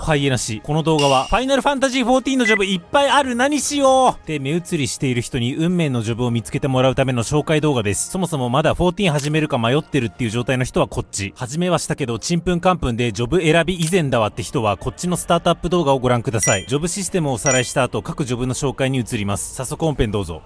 ハイエナ氏。この動画はファイナルファンタジー14のジョブいっぱいある、何しようって目移りしている人に運命のジョブを見つけてもらうための紹介動画です。そもそもまだ14始めるか迷ってるっていう状態の人はこっち、始めはしたけどちんぷんかんぷんでジョブ選び以前だわって人はこっちのスタートアップ動画をご覧ください。ジョブシステムをおさらいした後、各ジョブの紹介に移ります。早速本編どうぞ。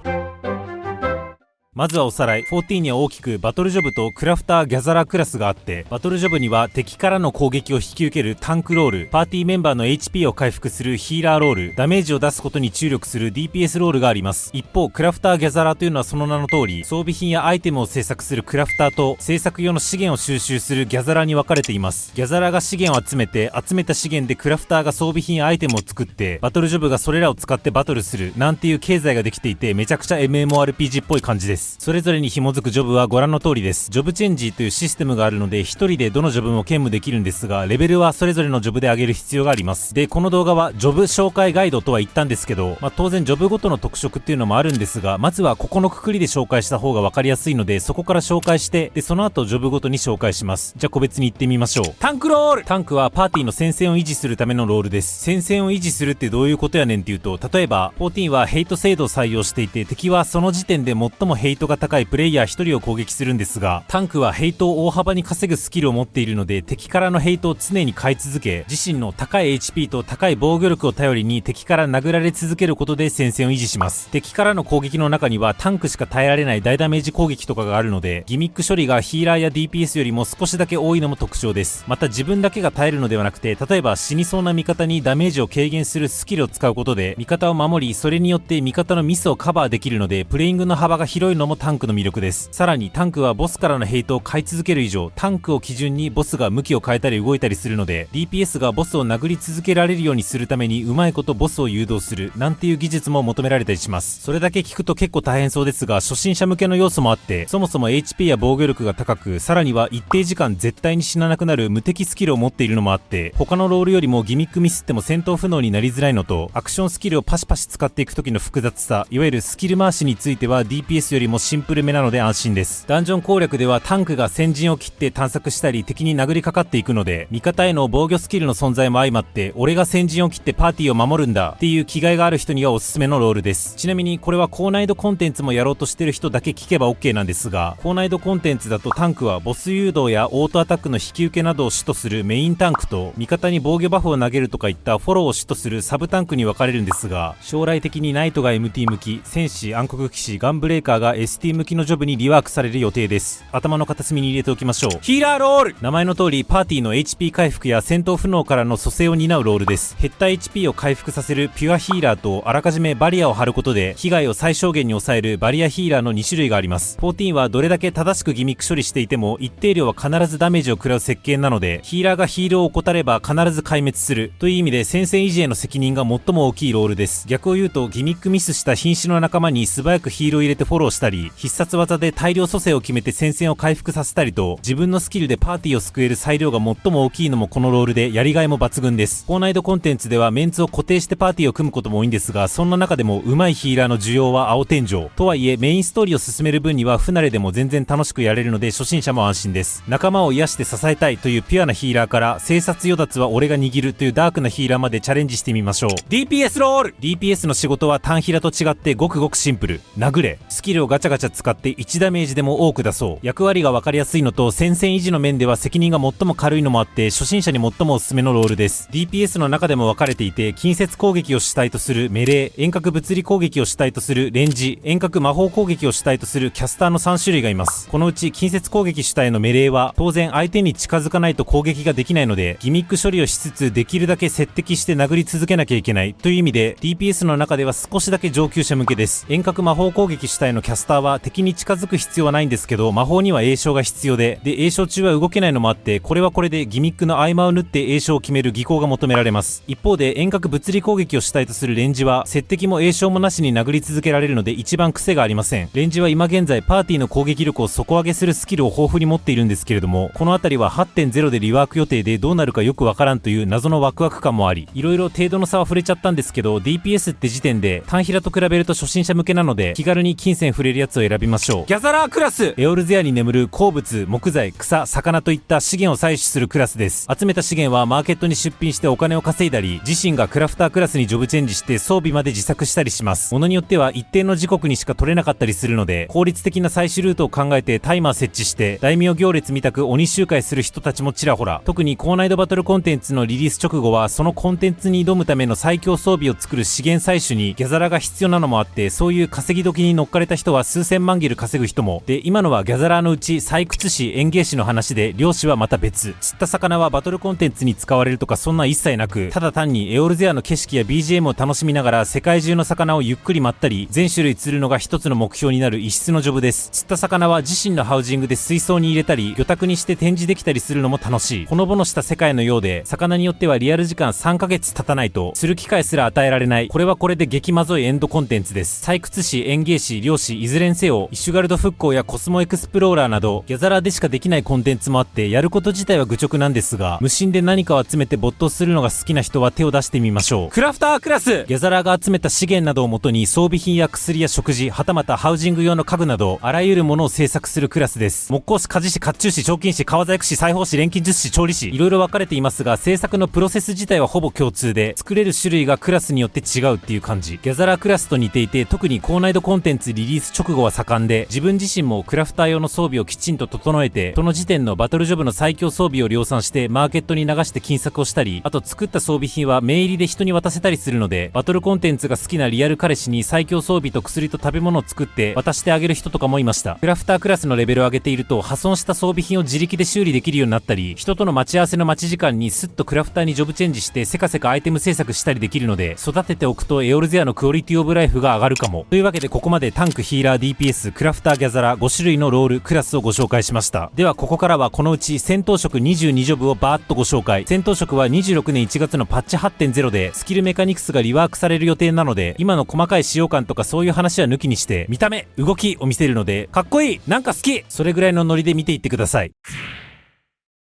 まずはおさらい。14には大きくバトルジョブとクラフター・ギャザラークラスがあって、バトルジョブには敵からの攻撃を引き受けるタンクロール、パーティーメンバーの HP を回復するヒーラーロール、ダメージを出すことに注力する DPS ロールがあります。一方、クラフター・ギャザラーというのはその名の通り、装備品やアイテムを製作するクラフターと製作用の資源を収集するギャザラーに分かれています。ギャザラーが資源を集めて、集めた資源でクラフターが装備品やアイテムを作って、バトルジョブがそれらを使ってバトルするなんていう経済ができていて、めちゃくちゃ MMORPG っぽい感じです。それぞれに紐づくジョブはご覧の通りです。ジョブチェンジというシステムがあるので、一人でどのジョブも兼務できるんですが、レベルはそれぞれのジョブで上げる必要があります。で、この動画はジョブ紹介ガイドとは言ったんですけど、当然ジョブごとの特色っていうのもあるんですが、まずはここのくくりで紹介した方が分かりやすいので、そこから紹介して、でその後ジョブごとに紹介します。じゃあ個別に言ってみましょう。タンクロール。タンクはパーティーの戦線を維持するためのロールです。戦線を維持するってどういうことやねんっていうと、例えば14はヘイト制度を採用していて、敵はその時点で最もヘイトが高いプレイヤー1人を攻撃するんですが、タンクはヘイトを大幅に稼ぐスキルを持っているので、敵からのヘイトを常に買い続け、自身の高い HP と高い防御力を頼りに敵から殴られ続けることで戦線を維持します。敵からの攻撃の中にはタンクしか耐えられない大ダメージ攻撃とかがあるので、ギミック処理がヒーラーや DPS よりも少しだけ多いのも特徴です。また自分だけが耐えるのではなくて、例えば死にそうな味方にダメージを軽減するスキルを使うことで味方を守り、それによって味方のミスをカバーできるので、プレイングの幅が広いのもタンクの魅力です。さらにタンクはボスからのヘイトを買い続ける以上、タンクを基準にボスが向きを変えたり動いたりするので、 DPS がボスを殴り続けられるようにするためにうまいことボスを誘導するなんていう技術も求められたりします。それだけ聞くと結構大変そうですが、初心者向けの要素もあって、そもそも HP や防御力が高く、さらには一定時間絶対に死ななくなる無敵スキルを持っているのもあって、他のロールよりもギミックミスっても戦闘不能になりづらいのと、アクションスキルをパシパシ使っていく時の複雑さ、いわゆるスキル回しについては DPS よりもシンプルめなので安心です。ダンジョン攻略ではタンクが先陣を切って探索したり敵に殴りかかっていくので、味方への防御スキルの存在も相まって、俺が先陣を切ってパーティーを守るんだっていう気概がある人にはおすすめのロールです。ちなみにこれは高難易度コンテンツもやろうとしてる人だけ聞けば OK なんですが、高難易度コンテンツだとタンクはボス誘導やオートアタックの引き受けなどを主とするメインタンクと、味方に防御バフを投げるとかいったフォローを主とするサブタンクに分かれるんですが、将来的にナイトが MT 向き、戦士、暗黒騎士、ガンブレーカーが ST 向きのジョブにリワークされる予定です。頭の片隅に入れておきましょう。ヒーラーロール。名前の通りパーティーの HP 回復や戦闘不能からの蘇生を担うロールです。減った HP を回復させるピュアヒーラーと、あらかじめバリアを張ることで被害を最小限に抑えるバリアヒーラーの2種類があります。14はどれだけ正しくギミック処理していても一定量は必ずダメージを食らう設計なので、ヒーラーがヒールを怠れば必ず壊滅するという意味で戦線維持への責任が最も大きいロールです。逆を言うと、ギミックミスした瀕死の仲間に素早くヒールを入れてフォローしたり、必殺技で大量蘇生を決めて戦線を回復させたりと、自分のスキルでパーティーを救える裁量が最も大きいのもこのロールで、やりがいも抜群です。高難易度コンテンツではメンツを固定してパーティーを組むことも多いんですが、そんな中でも上手いヒーラーの需要は青天井とはいえ、メインストーリーを進める分には不慣れでも全然楽しくやれるので初心者も安心です。仲間を癒して支えたいというピュアなヒーラーから、生殺与奪は俺が握るというダークなヒーラーまでチャレンジしてみましょう。 DPS ロール。 DPS の仕事は単ヒラと違ってごくごくシンプル。殴れ。スキルをガチャガチャ使って1ダメージでも多く出そう。役割が分かりやすいのと、戦線維持の面では責任が最も軽いのもあって初心者に最もおすすめのロールです。 DPS の中でも分かれていて、近接攻撃を主体とするメレー、遠隔物理攻撃を主体とするレンジ、遠隔魔法攻撃を主体とするキャスターの3種類がいます。このうち近接攻撃主体のメレーは当然相手に近づかないと攻撃ができないので、ギミック処理をしつつできるだけ接敵して殴り続けなきゃいけないという意味で DPS の中では少しだけ上級者向けです。遠隔魔法攻撃主体のキャスターは敵に近づく必要はないんですけど、魔法には栄唱が必要で、栄唱中は動けないのもあって、これはこれでギミックの合間を縫って栄唱を決める技巧が求められます。一方で遠隔物理攻撃を主体とするレンジは接敵も栄唱もなしに殴り続けられるので一番癖がありません。レンジは今現在パーティーの攻撃力を底上げするスキルを豊富に持っているんですけれども、この辺りは 8.0 でリワーク予定でどうなるかよくわからんという謎のワクワク感もあり、いろいろ程度の差は触れちゃったんですけど、 DPS って時点で単ヒラと比べると初心者向けなので、気軽に金銭触れるるやつを選びましょう。ギャザラークラス。エオルゼアに眠る鉱物、木材、草、魚といった資源を採取するクラスです。集めた資源はマーケットに出品してお金を稼いだり、自身がクラフタークラスにジョブチェンジして装備まで自作したりします。ものによっては一定の時刻にしか取れなかったりするので、効率的な採取ルートを考えてタイマー設置して、大名行列みたく鬼周回する人たちもちらほら。特に高難易度バトルコンテンツのリリース直後は、そのコンテンツに挑むための最強装備を作る資源採取にギャザラが必要なのもあって、そういう稼ぎ時に乗っかれた人は数千万ギル稼ぐ人も。で、今のはギャザラーのうち採掘士、園芸士の話で、漁師はまた別。釣った魚はバトルコンテンツに使われるとかそんな一切なく、ただ単にエオルゼアの景色や BGM を楽しみながら世界中の魚をゆっくり待ったり、全種類釣るのが一つの目標になる異質のジョブです。釣った魚は自身のハウジングで水槽に入れたり、魚拓にして展示できたりするのも楽しい。ほのぼのした世界のようで、魚によってはリアル時間3ヶ月経たないと釣る機会すら与えられない。これはこれで激まぞいエンドコンテンツです。採掘士、園芸士、漁師、いずれにせよ、イシュガルド復興やコスモエクスプローラーなどギャザラーでしかできないコンテンツもあって、やること自体は愚直なんですが、無心で何かを集めて没頭するのが好きな人は手を出してみましょう。クラフタークラス。ギャザラーが集めた資源などをもとに装備品や薬や食事、はたまたハウジング用の家具などあらゆるものを製作するクラスです。木工師、鍛冶師、甲冑師、彫金師、革細工師、裁縫師、錬金術師、調理師、いろいろ分かれていますが、製作のプロセス自体はほぼ共通で、作れる種類がクラスによって違うっていう感じ。ギャザラークラスと似ていて、特に高難易度コンテンツリリース直後は盛んで、自分自身もクラフター用の装備をきちんと整えて、その時点のバトルジョブの最強装備を量産してマーケットに流して金策をしたり、あと作った装備品は名入りで人に渡せたりするので、バトルコンテンツが好きなリアル彼氏に最強装備と薬と食べ物を作って渡してあげる人とかもいました。クラフタークラスのレベルを上げていると、破損した装備品を自力で修理できるようになったり、人との待ち合わせの待ち時間にスッとクラフターにジョブチェンジしてせかせかアイテム制作したりできるので、育てておくとエオルゼアのクオリティオブライフが上がるかも。というわけでここまでタンク、ヒーラー、DPS、クラフター、ギャザラ5種類のロール、クラスをご紹介しました。ではここからはこのうち戦闘職22ジョブをバーッとご紹介。戦闘職は26年1月のパッチ 8.0 でスキルメカニクスがリワークされる予定なので、今の細かい使用感とかそういう話は抜きにして見た目、動きを見せるので、かっこいい、なんか好き、それぐらいのノリで見ていってください。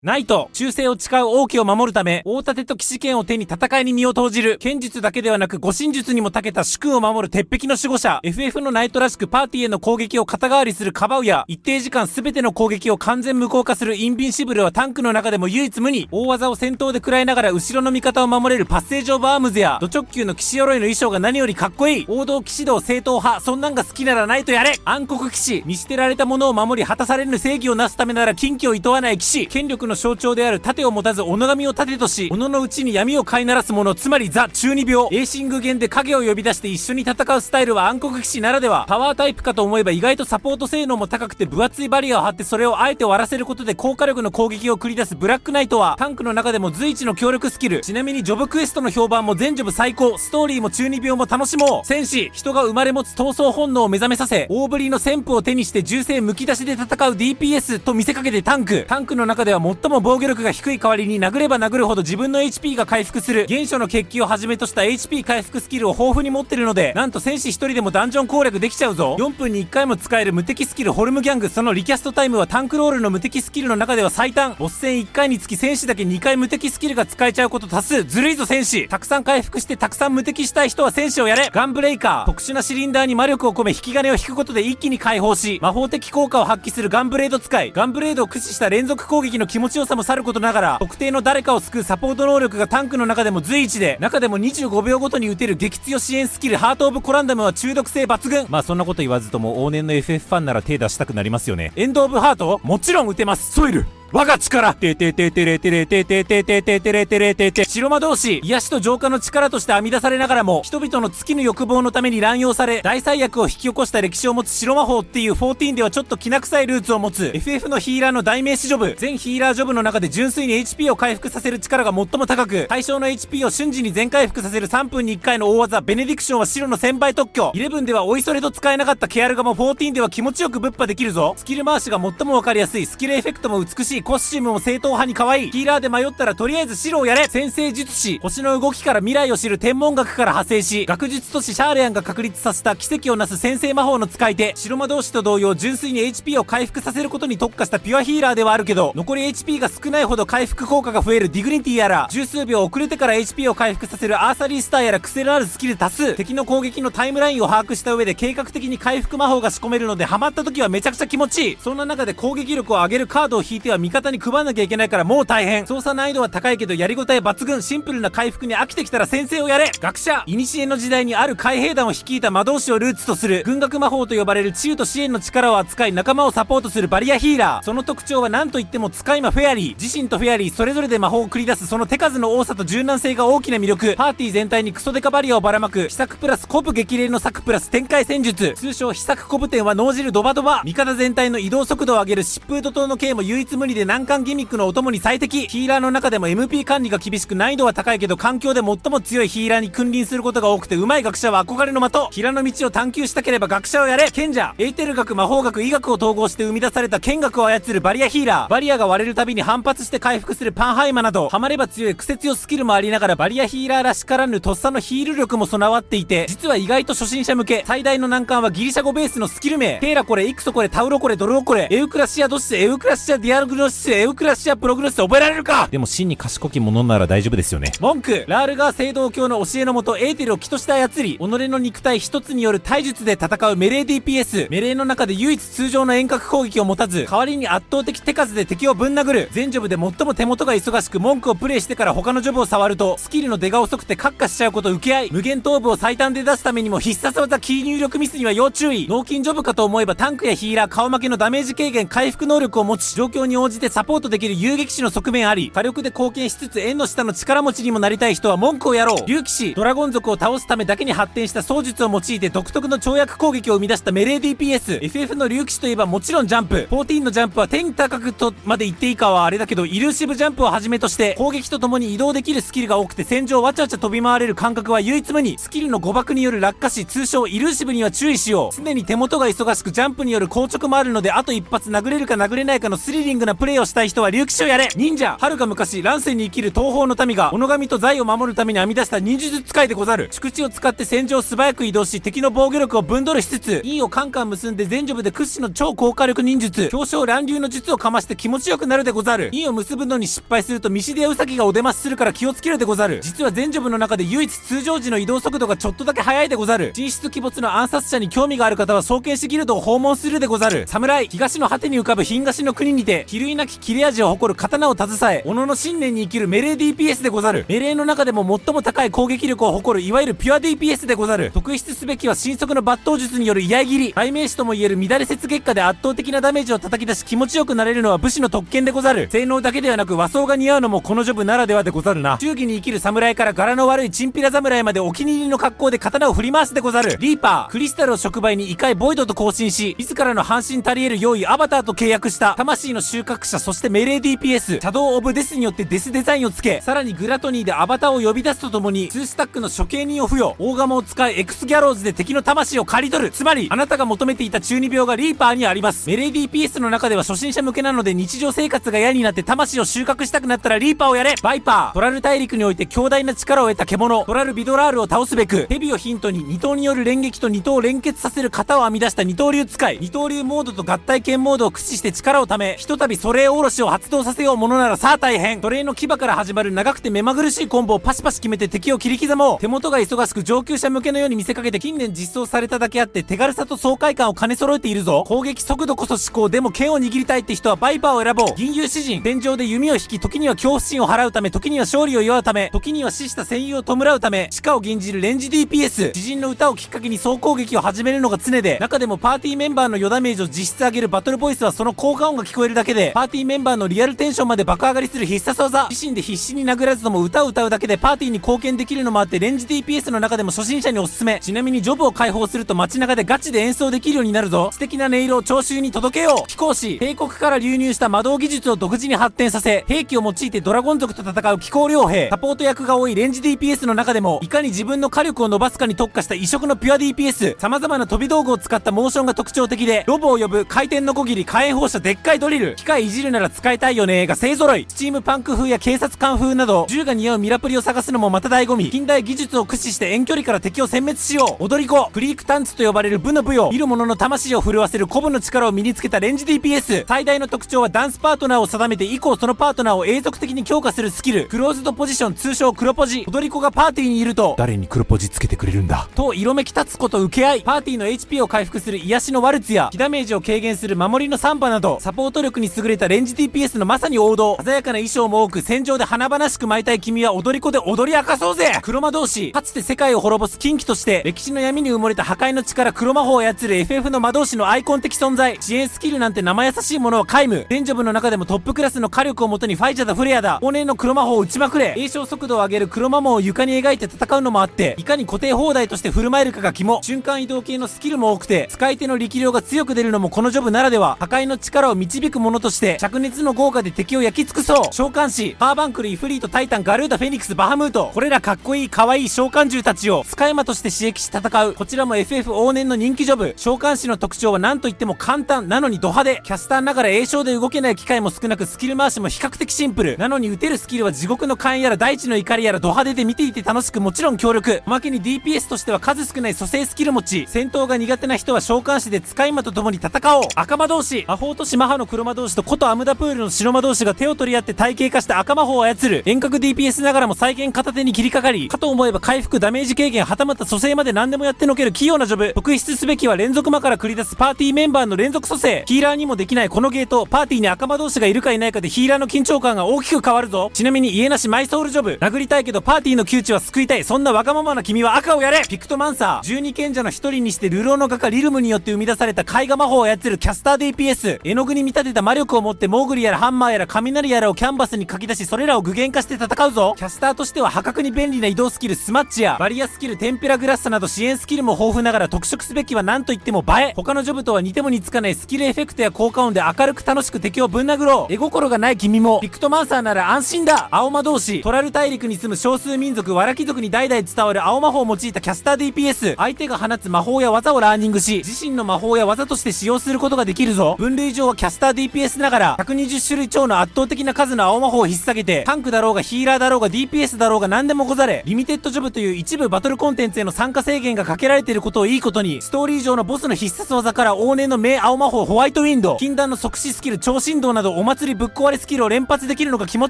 ナイト、忠誠を誓う王家を守るため、大盾と騎士剣を手に戦いに身を投じる。剣術だけではなく護身術にも長けた主君を守る鉄壁の守護者。FF のナイトらしくパーティーへの攻撃を肩代わりするカバウや、一定時間全ての攻撃を完全無効化するインビンシブルはタンクの中でも唯一無二。大技を戦闘で食らいながら後ろの味方を守れるパッセージオブアームズや、ド直球の騎士鎧の衣装が何よりかっこいい。王道騎士道正統派、そんなんが好きならナイトやれ。暗黒騎士、見捨てられたものを守り果たされぬ正義をなすためなら禁忌を厭わない騎士。権力の象徴である盾を持たず己神を盾とし、己の内に闇を飼いならす者、つまりザ中二病。エーシング弦で影を呼び出して一緒に戦うスタイルは暗黒騎士ならでは。パワータイプかと思えば意外とサポート性能も高くて分厚いバリアを張って、それをあえて割らせることで高火力の攻撃を繰り出すブラックナイトはタンクの中でも随一の強力スキル。ちなみにジョブクエストの評判も全ジョブ最高。ストーリーも中二病も楽しもう。戦士、人が生まれ持つ闘争本能を目覚めさせ、大ぶりの旋風を手にして銃声むき出しで戦う DPS と見せかけてタンクの中では最も防御力が低い代わりに殴れば殴るほど自分の HP が回復する原初の血気をはじめとした HP 回復スキルを豊富に持ってるので、なんと戦士一人でもダンジョン攻略できちゃうぞ。4分に1回も使える無敵スキルホルムギャング、そのリキャストタイムはタンクロールの無敵スキルの中では最短。ボス戦1回につき戦士だけ2回無敵スキルが使えちゃうこと多数。ずるいぞ戦士。たくさん回復してたくさん無敵したい人は戦士をやれ。ガンブレイカー、特殊なシリンダーに魔力を込め引き金を引くことで一気に解放し、魔法的効果を発揮するガンブレード使い。ガンブレードを駆使した連続攻撃の気持ちよさもさることながら、特定の誰かを救うサポート能力がタンクの中でも随一で、中でも25秒ごとに打てる激強支援スキルハートオブコランダムは中毒性抜群。まあそんなこと言わずとも往年の FF ファンなら手出したくなりますよね。エンドオブハートもちろん打てます。ソイル、我が力ててててれてれててててててれてれてて。白魔導士、癒しと浄化の力として編み出されながらも、人々の尽きぬ欲望のために乱用され大災悪を引き起こした歴史を持つ白魔法っていう14ではちょっときな臭いルーツを持つ FF のヒーラーの代名詞ジョブ。全ヒーラージョブの中で純粋に HP を回復させる力が最も高く、対象の HP を瞬時に全回復させる3分に1回の大技ベネディクションは白の1000倍特許。11ではおいそれと使えなかったケアルガも14では気持ちよくぶっ破できるぞ。スキル回しが最も分かりやすい、スキルエフェクトも美しいし、コスチュームも正統派に可愛い。ヒーラーで迷ったらとりあえず白をやれ。先生術師、星の動きから未来を知る天文学から派生し、学術都市シャーレアンが確立させた奇跡をなす先制魔法の使い手。白魔導士と同様純粋に HP を回復させることに特化したピュアヒーラーではあるけど、残り HP が少ないほど回復効果が増えるディグニティやら、十数秒遅れてから HP を回復させるアーサリースターやら癖のあるスキル多数。敵の攻撃のタイムラインを把握した上で計画的に回復魔法が仕込めるので、ハマった時はめちゃくちゃ気持ちいい。そんな中で攻撃力を上げるカードを引いては味方に配んなきゃいけないからもう大変。操作難易度は高いけどやりごたえ抜群。シンプルな回復に飽きてきたら先生をやれ。学者、古の時代にある海兵団を率いた魔導士をルーツとする軍学魔法と呼ばれる治癒と支援の力を扱い仲間をサポートするバリアヒーラー。その特徴は何といっても使い魔フェアリー。自身とフェアリーそれぞれで魔法を繰り出すその手数の多さと柔軟性が大きな魅力。パーティー全体にクソデカバリアをばらまく秘策プラスコブ激励の策プラス展開戦術、通称秘策コブ展は脳汁ドバドバ。味方全体の移動速度を上げる疾風怒涛の剣も唯一無二で難関ギミックのお供に最適。ヒーラーの中でも MP 管理が厳しく難易度は高いけど環境で最も強いヒーラーに君臨することが多くて上手い学者は憧れの的。平の道を探求したければ学者をやれ。賢者、エーテル学、魔法学、医学を統合して生み出された剣学を操るバリアヒーラー。バリアが割れるたびに反発して回復するパンハイマなど、ハマれば強いクセ強スキルもありながらバリアヒーラーらしからぬとっさのヒール力も備わっていて、実は意外と初心者向け。最大の難関はギリシャ語ベースのスキル名。テーラこれ、イクソこれ、タウロこれ、ドルオこれ、エウクラシアドシス、エウクラシアディアグノシス、エウクラシアプログノシス覚えられるか。でも真に賢き者なら大丈夫ですよね。文句、ラールガー聖堂教の教えのもとエーテルを気として操り、己の肉体一つによる体術で戦うメレー DPS。メレーの中で唯一通常の遠隔攻撃を持たず、代わりに圧倒的手数で敵をぶん殴る。全ジョブで最も手元が忙しく文句をプレイしてから他のジョブを触ると、スキルの出が遅くてカッカしちゃうこと受け合い、無限頭部を最短で出すためにも必殺技キー入力ミスには要注意。脳筋ジョブかと思えばタンクやヒーラー、顔負けのダメージ軽減回復能力を持ち、状況に応じてサポートできる遊撃士の側面あり、火力で貢献しつつ縁の下の力持ちにもなりたい人は文句をやろう。竜騎士、ドラゴン族を倒すためだけに発展した槍術を用いて独特の跳躍攻撃を生み出したメレー DPS。 FF の竜騎士といえばもちろんジャンプ。14のジャンプは天高くとまで言っていいかはあれだけど、イルーシブジャンプをはじめとして攻撃とともに移動できるスキルが多くて戦場をわちゃわちゃ飛び回れる感覚は唯一無二。スキルの誤爆による落下死、通称イルーシブには注意しよう。常に手元が忙しくジャンプによる硬直もあるので、あと一発殴れるか殴れないかのスリリングなプレイをしたい人は竜騎士をやれ。忍者、遥か昔乱世に生きる東方の民が己神と財を守るために編み出した忍術使いでござる。宿地を使って戦場を素早く移動し敵の防御力をぶんどるしつつ、陰をカンカン結んで全ジョブで屈指の超高火力忍術、表彰乱流の術をかまして気持ちよくなるでござる。陰を結ぶのに失敗するとミシデやウサギがお出ましするから気をつけるでござる。実は全ジョブの中で唯一通常時の移動速度がちょっとだけ速いでござる。神出鬼没の暗殺者に興味がある方は双剣士ギルドを訪問するでござる。侍、東の果てに浮かぶ東の国にて比類なき切れ味を誇る刀を携え、己の信念に生きるメレー DPS でござる。メレーの中でも最も高い攻撃力を誇るいわゆるピュア DPS でござる。特筆すべきは神速の抜刀術による居合斬り。代名詞ともいえる乱れ節月下で圧倒的なダメージを叩き出し気持ちよくなれるのは武士の特権でござる。性能だけではなく和装が似合うのもこのジョブならではでござるな。忠義に生きる侍から柄の悪いチンピラ侍までお気に入りの格好で刀を振り回すでござる。リーパー、クリスタルを触媒に異界ボイドと交信し、自らの半身足り得る用意アバターと契約した魂の収穫者、そしてメレー DPS、シャドウオブデスによってデスデザインをつけ、さらにグラトニーでアバターを呼び出すとともに2スタックの処刑人を付与。大釜を使いエクスギャローズで敵の魂を刈り取る。つまりあなたが求めていた中二病がリーパーにあります。メレー DPS の中では初心者向けなので、日常生活が嫌になって魂を収穫したくなったらリーパーをやれ。バイパー、トラル大陸において強大な力を得た獣トラルビドラールを倒すべく、ヘビをヒントに二刀による連撃と二刀を連結させる型を編み出した二刀流使い。二刀流モードと合体剣モードを駆使して力をため、ひとたびソレイおろしを発動させようものならさあ大変。トレイの牙から始まる長くて目まぐるしいコンボをパシパシ決めて敵を切り刻もう。手元が忙しく上級者向けのように見せかけて近年実装されただけあって手軽さと爽快感を兼ね揃えているぞ。攻撃速度こそ思考、でも剣を握りたいって人はバイパーを選ぼう。銀融詩人、天井で弓を引き、時には恐怖心を払うため、時には勝利を祝うため、時には死した戦友を弔うため、地下を吟じるレンジ DPS。詩人の歌をきっかけに総攻撃を始めるのが常で、中でもパーティーメンバーの余ダメージを実質上げるバトルボイスはその効果音が聞こえるだけでパーティーメンバーのリアルテンションまで爆上がりする必殺技。自身で必死に殴らずとも歌を歌うだけでパーティーに貢献できるのもあって、レンジ DPS の中でも初心者におすすめ。ちなみにジョブを解放すると街中でガチで演奏できるようになるぞ。素敵な音色を聴衆に届けよう。飛行士、帝国から流入した魔導技術を独自に発展させ、兵器を用いてドラゴン族と戦う機構両兵。サポート役が多いレンジ DPS の中でもいかに自分の火力を伸ばすかに特化した異色のピュア DPS。様々な飛び道具を使ったモーションが特徴的で、ロボを呼ぶ回転のこぎり、火炎放射、でっかいドリル、機械異じるなら使いたいよねが勢揃い。スチームパンク風や警察官風など銃が似合うミラプリを探すのもまた醍醐味。近代技術を駆使して遠距離から敵を殲滅しよう。踊り子クリークタンツと呼ばれる部の部よ。見る者の魂を震わせる鼓舞の力を身につけたレンジ DPS。最大の特徴はダンスパートナーを定めて以降そのパートナーを永続的に強化するスキル。クローズドポジション、通称黒ポジ。踊り子がパーティーにいると誰に黒ポジつけてくれるんだと色めき立つこと受け合い、パーティーの HP を回復する癒しのワルツや被ダメージを軽減する守りのサンバなどサポート力に優れたレンジ DPS のまさに王道。鮮やかな衣装も多く戦場で華々しく舞いたい君は踊り子で踊り明かそうぜ。黒魔同士かつて世界を滅ぼす禁忌として歴史の闇に埋もれた破壊の力黒魔法を操る FF の魔導士のアイコン的存在。支援スキルなんて生優しいものは皆無。デンジョブの中でもトップクラスの火力をもとにファイジャだフレアだ往年の黒魔法を打ちまくれ。栄唱速度を上げる黒魔法を床に描いて戦うのもあっていかに固定放題として振る舞えるかが肝。瞬間移動系のスキルも多くて使い手の力量が強く出るのもこのジョブならでは。破壊の力を導くものとして灼熱の豪華で敵を焼き尽くそう。召喚士カーバンクル、イフリート、タイタン、ガルーダ、フェニックス、バハムート、これらかっこいい可愛い召喚獣たちを使い魔として刺激し戦う。こちらも FF 往年の人気ジョブ。召喚士の特徴は何といっても簡単なのにド派手。キャスターながら栄唱で動けない機会も少なくスキル回しも比較的シンプルなのに打てるスキルは地獄の勘やら大地の怒りやらド派手で見ていて楽しくもちろん強力。おまけに DPS としては数少ない蘇生スキル持ち。戦闘が苦手な人は召喚士で使い魔と共に戦おう。赤魔同士魔法都市マハの黒魔同士と古都アムダプールの白魔同士が手を取り合って体系化した赤魔法を操る。遠隔 DPS ながらも再現片手に切りかかりかと思えば回復、ダメージ軽減、はたまた蘇生まで何でもやってのける器用なジョブ。特筆すべきは連続魔から繰り出すパーティーメンバーの連続蘇生。ヒーラーにもできないこのゲート、パーティーに赤魔同士がいるかいないかでヒーラーの緊張感が大きく変わるぞ。ちなみに家なしマイソウルジョブ。殴りたいけどパーティーの窮地は救いたい。そんなわがままな君は赤をやれ。ピクトマンサー12賢者の一人にして流浪の画家リルムによって生み出された絵画魔法を操るキャスター DPS。絵の具に見立てた魔力を持ってモーグリやらハンマーやら雷やらをキャンバスに書き出しそれらを具現化して戦うぞ。キャスターとしては破格に便利な移動スキルスマッチやバリアスキルテンペラグラッサなど支援スキルも豊富ながら特色すべきは何といっても映え。他のジョブとは似ても似つかないスキルエフェクトや効果音で明るく楽しく敵をぶん殴ろう。絵心がない君もピクトマンサーなら安心だ。青魔同士トラル大陸に住む少数民族ワラ貴族に代々伝わる青魔法を用いたキャスター DPS。相手が放つ魔法や技をラーニングし自身の魔法や技として使用することができるぞ。分類上はキャスター DPS ながら120種類超の圧倒的な数の青魔法を引っ提げてタンクだろうがヒーラーだろうが DPS だろうが何でもござれ。リミテッドジョブという一部バトルコンテンツへの参加制限がかけられていることをいいことにストーリー上のボスの必殺技から往年の名青魔法ホワイトウィンド、禁断の即死スキル超振動などお祭りぶっ壊れスキルを連発できるのが気持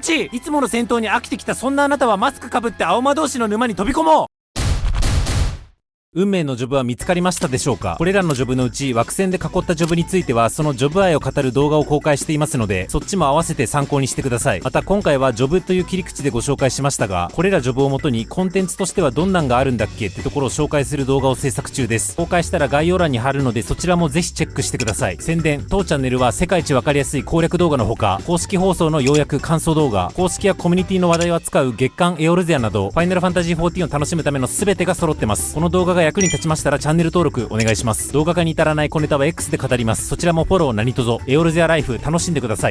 ちいい。いつもの戦闘に飽きてきたそんなあなたはマスクかぶって青魔同士の沼に飛び込もう。運命のジョブは見つかりましたでしょうか。これらのジョブのうち枠線で囲ったジョブについてはそのジョブ愛を語る動画を公開していますのでそっちも合わせて参考にしてください。また今回はジョブという切り口でご紹介しましたがこれらジョブをもとにコンテンツとしてはどんなんがあるんだっけってところを紹介する動画を制作中です。公開したら概要欄に貼るのでそちらもぜひチェックしてください。宣伝当チャンネルは世界一わかりやすい攻略動画のほか公式放送の要約感想動画、公式やコミュニティの話題を扱う月刊エオルゼアなどファイナルファンタジー14を楽しむための全てが揃ってます。この動画が役に立ちましたらチャンネル登録お願いします。動画化に至らない小ネタは X で語ります。そちらもフォロー何卒。エオルゼアライフ楽しんでください。